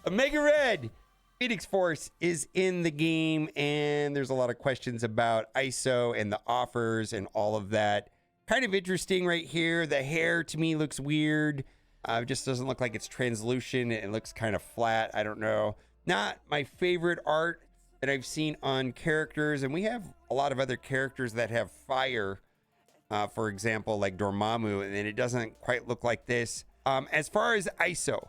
Omega Red Phoenix Force is in the game, and there's a lot of questions about ISO and the offers and all of that. Kind of interesting right here. The hair to me looks weird. It just doesn't look like it's translucent. It looks kind of flat. I don't know. Not my favorite art that I've seen on characters, and we have a lot of other characters that have fire, for example, like Dormammu, and it doesn't quite look like this. As far as ISO,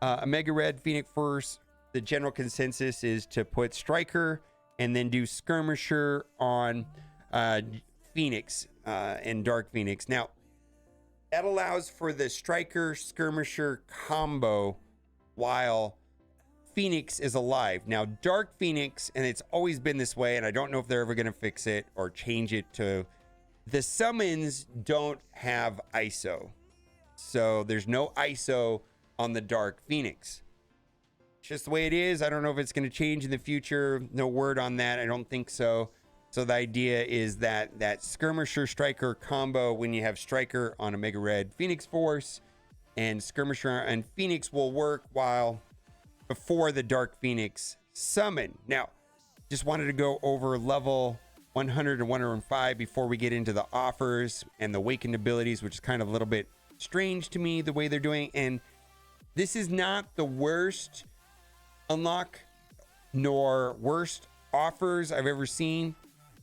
Omega Red Phoenix Force, the general consensus is to put Striker and then do Skirmisher on Phoenix and Dark Phoenix. Now, that allows for the Striker Skirmisher combo while Phoenix is alive. Now, Dark Phoenix, and it's always been this way, and I don't know if they're ever going to fix it or change it to, the summons don't have ISO. So there's no ISO on the Dark Phoenix. It's just the way it is. I don't know if it's going to change in the future. No word on that. I don't think so. So the idea is that that Skirmisher Striker combo, when you have Striker on Omega Red Phoenix Force and Skirmisher and Phoenix, will work while before the Dark Phoenix summon. Now, just wanted to go over level 100 and 105 before we get into the offers and the awakened abilities, which is kind of a little bit strange to me the way they're doing. And this is not the worst unlock nor worst offers I've ever seen.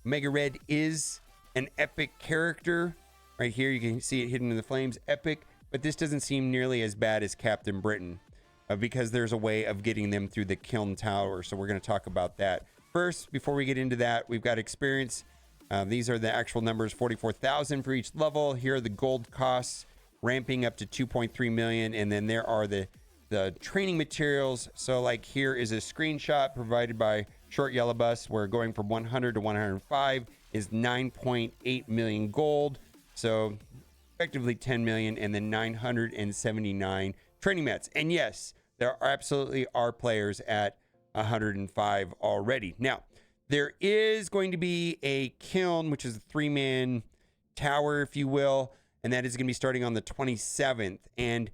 Omega Red is an epic character. Right here, you can see it hidden in the flames, epic, but this doesn't seem nearly as bad as Captain Britain because there's a way of getting them through the Kyln Tower. So we're going to talk about that. First, before we get into that, we've got experience. These are the actual numbers, 44,000 for each level. Here are the gold costs, ramping up to 2.3 million. And then there are the training materials. So like here is a screenshot provided by Short Yellow Bus, where going from 100 to 105 is 9.8 million gold. So effectively 10 million, and then 979 training mats. And yes, there absolutely are players at 105 already. Now, there is going to be a Kyln, which is a 3-man tower, if you will, and that is going to be starting on the 27th. And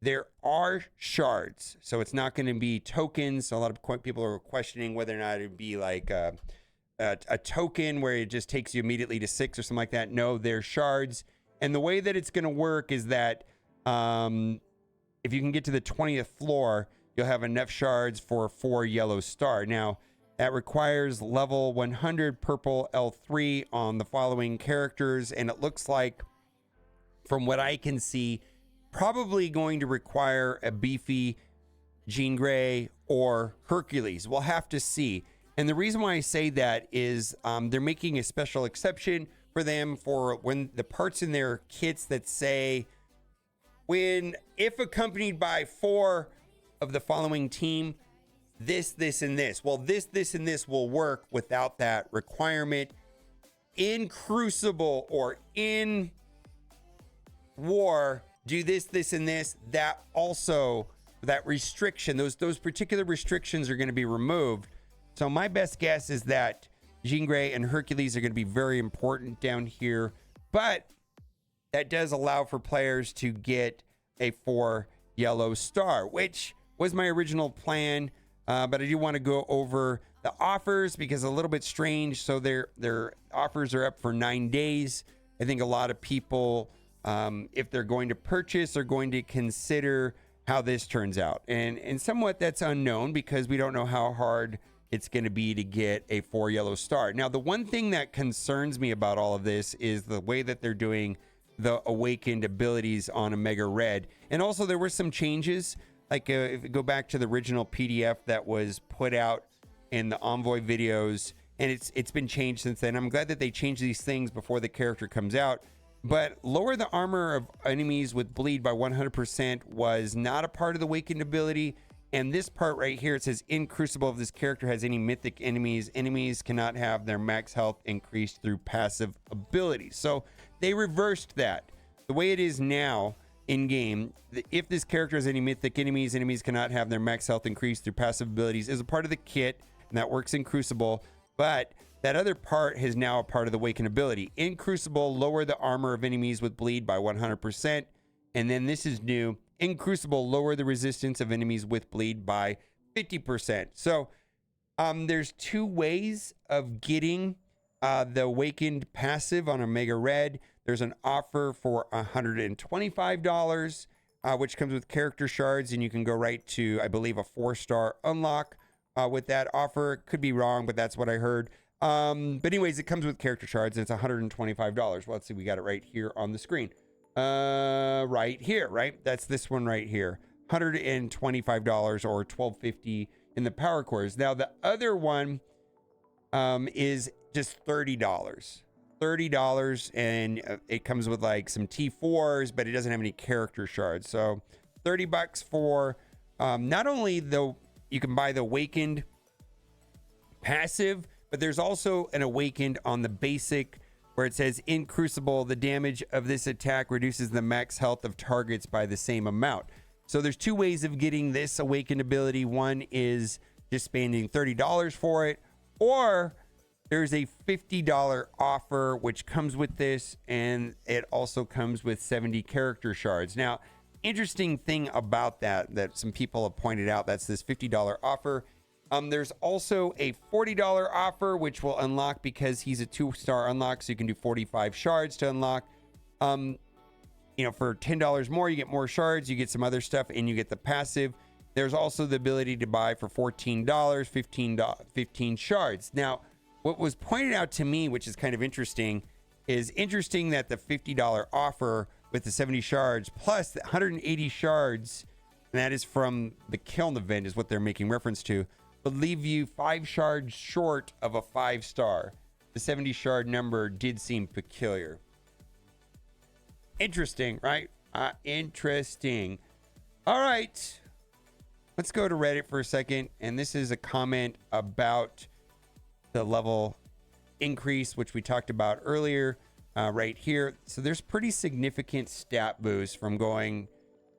there are shards, so it's not going to be tokens. So a lot of people are questioning whether or not it would be like a token where it just takes you immediately to 6 or something like that. No, they're shards. And the way that it's going to work is that if you can get to the 20th floor, you'll have enough shards for 4 yellow star. Now, that requires level 100 purple L3 on the following characters, and it looks like, from what I can see, probably going to require a beefy Jean Grey or Hercules. We'll have to see. And the reason why I say that is they're making a special exception for them for when the parts in their kits that say, if accompanied by 4 of the following team, this, and this. Well, this, and this will work without that requirement. In Crucible or in War, do this, and this. That also, that restriction, those particular restrictions are going to be removed. So my best guess is that Jean Grey and Hercules are going to be very important down here, but that does allow for players to get a 4 yellow star, which was my original plan. But I do want to go over the offers because a little bit strange. So their offers are up for 9 days. I think a lot of people, if they're going to purchase, are going to consider how this turns out. And somewhat that's unknown because we don't know how hard it's going to be to get a 4 yellow star. Now, the one thing that concerns me about all of this is the way that they're doing the awakened abilities on Omega Red. And also there were some changes. Like if you go back to the original PDF that was put out in the Envoy videos, and it's been changed since then. I'm glad that they changed these things before the character comes out. But lower the armor of enemies with bleed by 100% was not a part of the awakened ability. And this part right here, it says in Crucible, if this character has any mythic enemies cannot have their max health increased through passive abilities. So they reversed that. The way it is now in game, if this character has any mythic enemies cannot have their max health increased through passive abilities is a part of the kit, and that works in Crucible. But that other part is now a part of the awakened ability. In Crucible, lower the armor of enemies with bleed by 100%. And then this is new. In Crucible, lower the resistance of enemies with bleed by 50%. So there's two ways of getting the Awakened passive on Omega Red. There's an offer for $125, which comes with character shards, and you can go right to, I believe, a 4-star unlock with that offer. Could be wrong, but that's what I heard. But anyways, it comes with character shards, and it's $125. Well, let's see, we got it right here on the screen. Right here, right? That's this one right here. $125 or $12.50 in the power cores. Now, the other one is just $30. $30, and it comes with like some T4s, but it doesn't have any character shards. So $30 for not only you can buy the Awakened passive, but there's also an Awakened on the basic, where it says, in Crucible, the damage of this attack reduces the max health of targets by the same amount. So there's two ways of getting this Awakened ability. One is just spending $30 for it, or there's a $50 offer, which comes with this, and it also comes with 70 character shards. Now, interesting thing about that some people have pointed out, that's this $50 offer. There's also a $40 offer, which will unlock because he's a 2-star unlock, so you can do 45 shards to unlock. For $10 more, you get more shards, you get some other stuff, and you get the passive. There's also the ability to buy for $14, 15 shards. Now, what was pointed out to me, which is kind of interesting, is that the $50 offer with the 70 shards plus the 180 shards, and that is from the Kyln event, is what they're making reference to, will leave you 5 shards short of a 5-star. The 70 shard number did seem peculiar. Interesting, right? Interesting. All right. Let's go to Reddit for a second. And this is a comment about the level increase, which we talked about earlier, right here. So there's pretty significant stat boost from going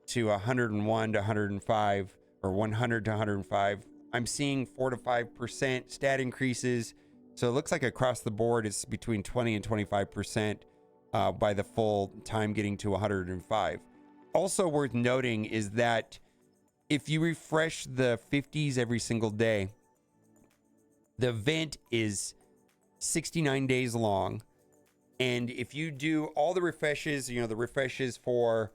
to 101 to 105, or 100 to 105. I'm seeing 4 to 5% stat increases. So it looks like across the board, it's between 20 and 25% by the full time getting to 105. Also worth noting is that if you refresh the 50s every single day, the event is 69 days long. And if you do all the refreshes, the refreshes for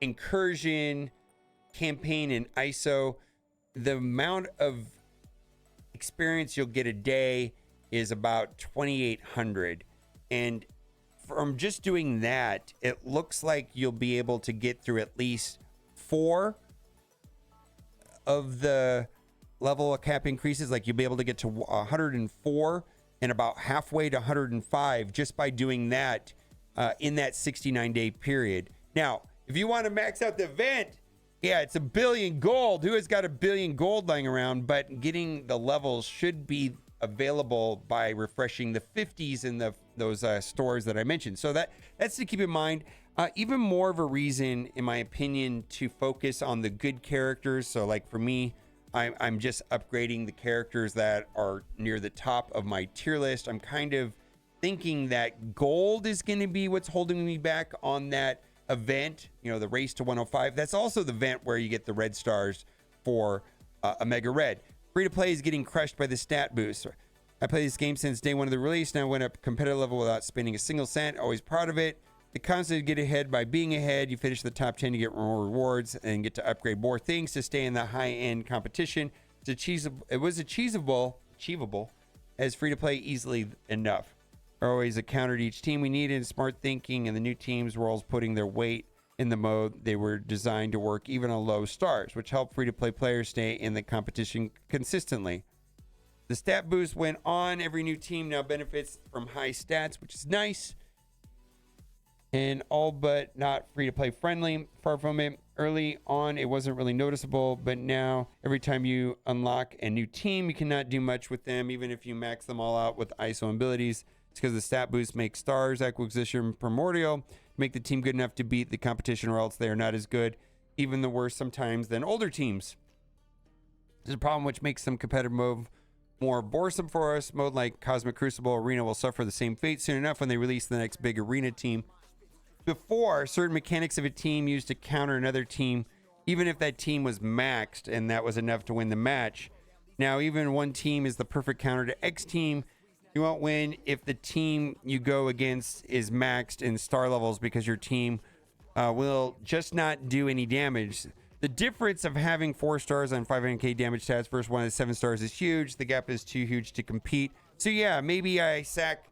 Incursion, Campaign, and ISO, the amount of experience you'll get a day is about 2,800. And from just doing that, it looks like you'll be able to get through at least 4 of the level cap increases. Like you'll be able to get to 104 and about halfway to 105 just by doing that in that 69-day period. Now, if you want to max out the event, yeah, it's 1 billion gold. Who has got 1 billion gold lying around? But getting the levels should be available by refreshing the 50s in those stores that I mentioned. So that's to keep in mind. Even more of a reason, in my opinion, to focus on the good characters. So like for me, I'm just upgrading the characters that are near the top of my tier list. I'm kind of thinking that gold is going to be what's holding me back on that event, the race to 105. That's also the event where you get the red stars for Omega Red. Free to play is getting crushed by the stat boost. I play this game since day one of the release. Now went up competitive level without spending a single cent. Always proud of it. The concept to get ahead by being ahead. You finish the top 10 to get more rewards and get to upgrade more things to stay in the high-end competition. It was achievable as free to play easily enough. Always a counter to each team we needed, smart thinking, and the new teams were always putting their weight in the mode. They were designed to work even on low stars, which helped free-to-play players stay in the competition consistently. The stat boost went on. Every new team now benefits from high stats, which is nice. And all but not free-to-play friendly. Far from it. Early on, it wasn't really noticeable, but now every time you unlock a new team, you cannot do much with them, even if you max them all out with ISO abilities. It's because the stat boost makes stars, acquisition primordial, to make the team good enough to beat the competition, or else they are not as good, even the worse sometimes than older teams. This is a problem which makes some competitive mode more boresome for us. Mode like Cosmic Crucible Arena will suffer the same fate soon enough when they release the next big arena team. before, certain mechanics of a team used to counter another team, even if that team was maxed and that was enough to win the match. Now, even one team is the perfect counter to X team. You won't win if the team you go against is maxed in star levels because your team will just not do any damage. The difference of having 4 stars on 500k damage stats versus one at 7 stars is huge. The gap is too huge to compete. So yeah, maybe I sack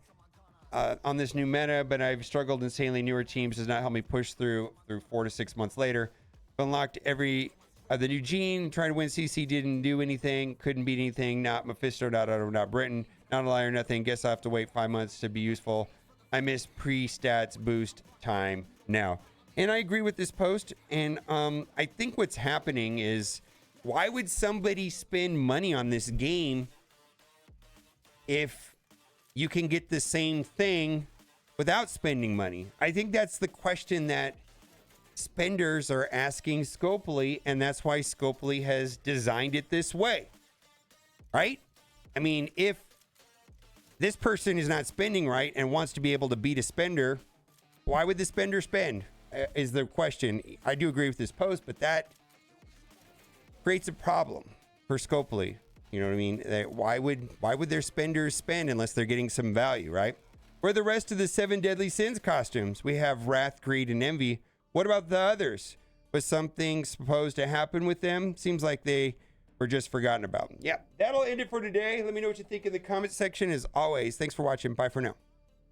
on this new meta, but I've struggled insanely. Newer teams does not help me push through 4 to 6 months later. Unlocked every the new gene, trying to win CC, didn't do anything, couldn't beat anything. Not Mephisto, not Otto, not Britain, not a liar, nothing. Guess I have to wait 5 months to be useful. I miss pre-stats boost time now. And I agree with this post. And I think what's happening is, why would somebody spend money on this game if you can get the same thing without spending money? I think that's the question that spenders are asking Scopely, and that's why Scopely has designed it this way, right? I mean, if this person is not spending right and wants to be able to beat a spender, why would the spender spend, is the question. I do agree with this post, but that creates a problem for Scopely. You know what I mean? Why would their spenders spend unless they're getting some value, right? For the rest of the 7 deadly sins costumes, we have wrath, greed, and envy. What about the others? Was something supposed to happen with them? Seems like they were just forgotten about. Yeah, that'll end it for today. Let me know what you think in the comment section. As always, thanks for watching. Bye for now.